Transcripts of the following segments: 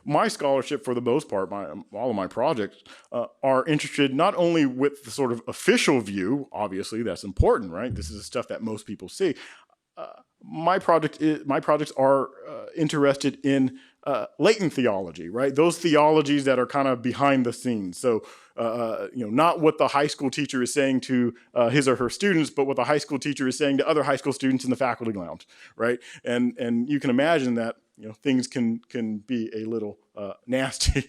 my scholarship, for the most part, all of my projects are interested not only with the sort of official view. Obviously, that's important, right? This is the stuff that most people see. My projects are interested in latent theology, right? Those theologies that are kind of behind the scenes. So, not what the high school teacher is saying to his or her students, but what the high school teacher is saying to other high school students in the faculty lounge, right? And you can imagine that things can be a little nasty,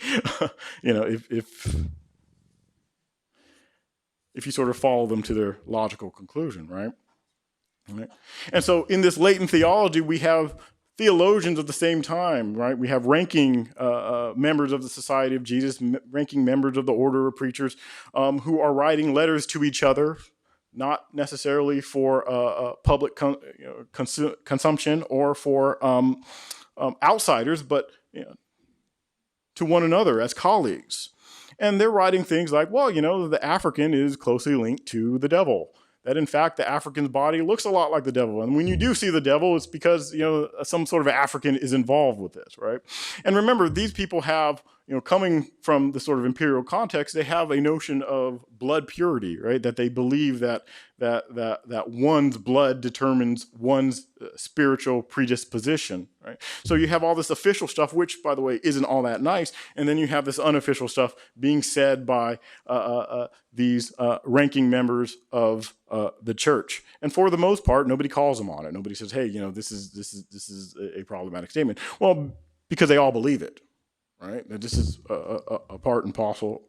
if you sort of follow them to their logical conclusion, right? Right. And so in this latent theology, we have theologians of the same time, right? We have ranking members of the Society of Jesus, ranking members of the Order of Preachers, who are writing letters to each other, not necessarily for public consumption or for outsiders, but to one another as colleagues. And they're writing things like, well, the African is closely linked to the devil. That in fact, the African's body looks a lot like the devil. And when you do see the devil, it's because, some sort of African is involved with this, right? And remember, these people have, coming from the sort of imperial context, they have a notion of blood purity, right? That they believe that one's blood determines one's spiritual predisposition, right? So you have all this official stuff, which, by the way, isn't all that nice. And then you have this unofficial stuff being said by these ranking members of the church. And for the most part, nobody calls them on it. Nobody says, hey, this is a problematic statement. Well, because they all believe it, right? That this is a part and parcel